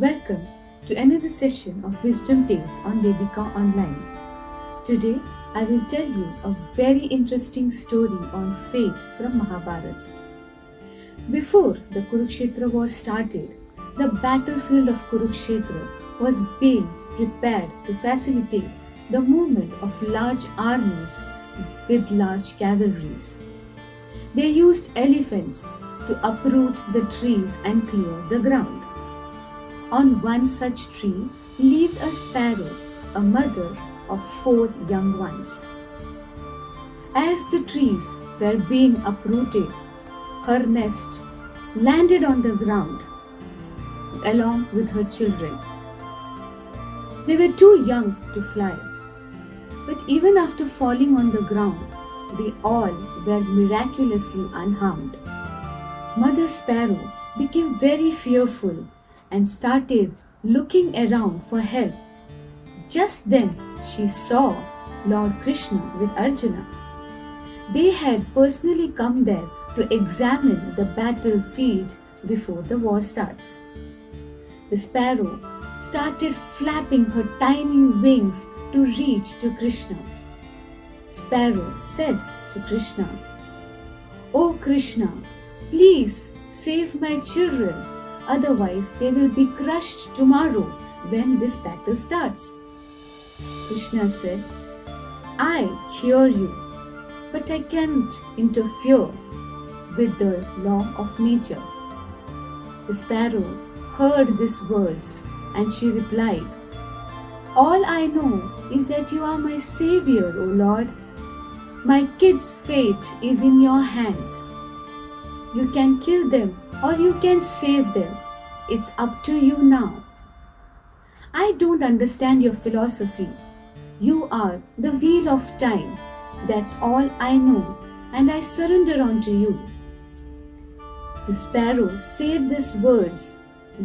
Welcome to another session of Wisdom Tales on Vedika Online. Today, I will tell you a very interesting story on faith from Mahabharata. Before the Kurukshetra war started, the battlefield of Kurukshetra was being prepared to facilitate the movement of large armies with large cavalries. They used elephants to uproot the trees and clear the ground. On one such tree lived a sparrow, a mother of 4 young ones. As the trees were being uprooted, her nest landed on the ground along with her children. They were too young to fly, but even after falling on the ground, they all were miraculously unharmed. Mother Sparrow became very fearful and started looking around for help. Just then she saw Lord Krishna with Arjuna. They had personally come there to examine the battlefield before the war starts. The sparrow started flapping her tiny wings to reach to Krishna. Sparrow said to Krishna, "Oh Krishna, please save my children. Otherwise, they will be crushed tomorrow when this battle starts." Krishna said, "I hear you, but I can't interfere with the law of nature." The sparrow heard these words and she replied, "All I know is that you are my savior, O Lord. My kids' fate is in your hands. You can kill them or you can save them. It's up to you now. I don't understand your philosophy. You are the wheel of time. That's all I know, and I surrender unto you." The sparrow said these words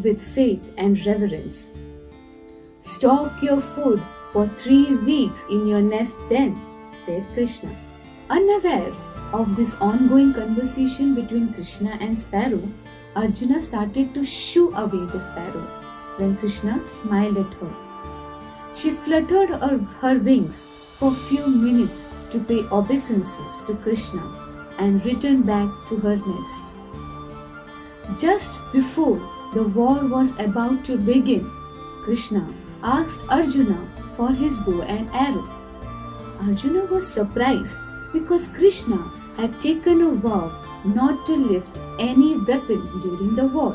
with faith and reverence. "Stock your food for 3 weeks in your nest then," said Krishna. Unaware of this ongoing conversation between Krishna and Sparrow, Arjuna started to shoo away the sparrow when Krishna smiled at her. She fluttered her wings for a few minutes to pay obeisances to Krishna and returned back to her nest. Just before the war was about to begin, Krishna asked Arjuna for his bow and arrow. Arjuna was surprised because Krishna had taken a vow not to lift any weapon during the war.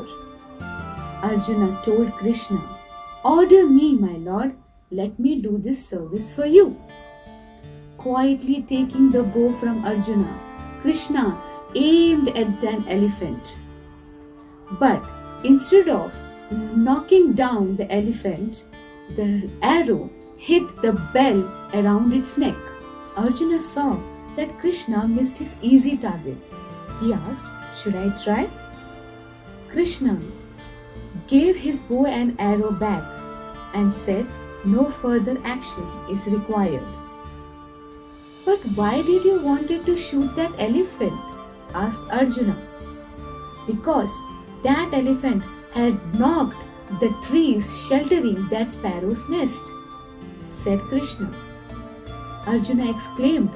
Arjuna told Krishna, "Order me, my lord, let me do this service for you." Quietly taking the bow from Arjuna, Krishna aimed at an elephant. But instead of knocking down the elephant, the arrow hit the bell around its neck. Arjuna saw that Krishna missed his easy target. He asked, "Should I try?" Krishna gave his bow and arrow back and said no further action is required. "But why did you wanted to shoot that elephant?" asked Arjuna. "Because that elephant had knocked the trees sheltering that sparrow's nest," said Krishna. Arjuna exclaimed,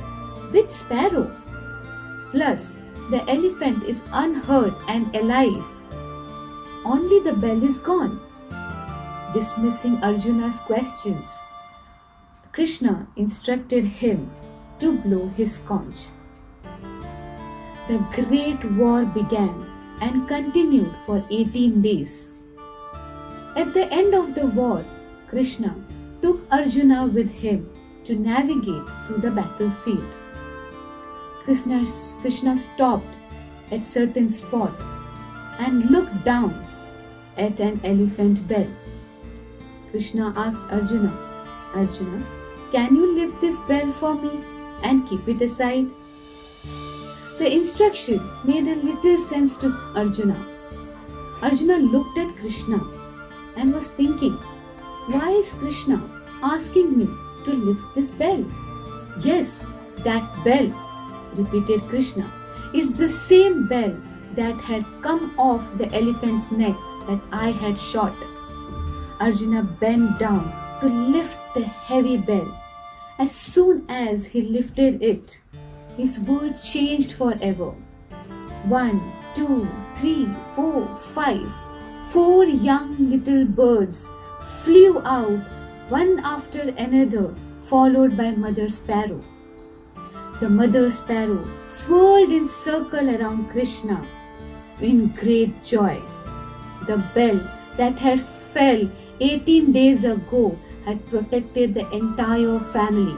"Which sparrow? Plus, the elephant is unhurt and alive. Only the bell is gone." Dismissing Arjuna's questions, Krishna instructed him to blow his conch. The great war began and continued for 18 days. At the end of the war, Krishna took Arjuna with him to navigate through the battlefield. Krishna stopped at certain spot and looked down at an elephant bell. Krishna asked Arjuna, "Arjuna, can you lift this bell for me and keep it aside?" The instruction made a little sense to Arjuna. Arjuna looked at Krishna and was thinking, "Why is Krishna asking me to lift this bell?" "Yes, that bell," repeated Krishna. "It's the same bell that had come off the elephant's neck that I had shot." Arjuna bent down to lift the heavy bell. As soon as he lifted it, his world changed forever. 1, 2, 3, 4, 5. 4 young little birds flew out, one after another, followed by Mother Sparrow. The Mother Sparrow swirled in circle around Krishna in great joy. The bell that had fell 18 days ago had protected the entire family.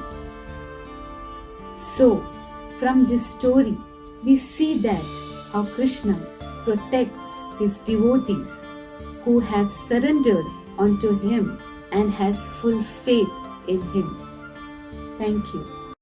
So, from this story, we see that how Krishna protects his devotees who have surrendered unto him and has full faith in him. Thank you.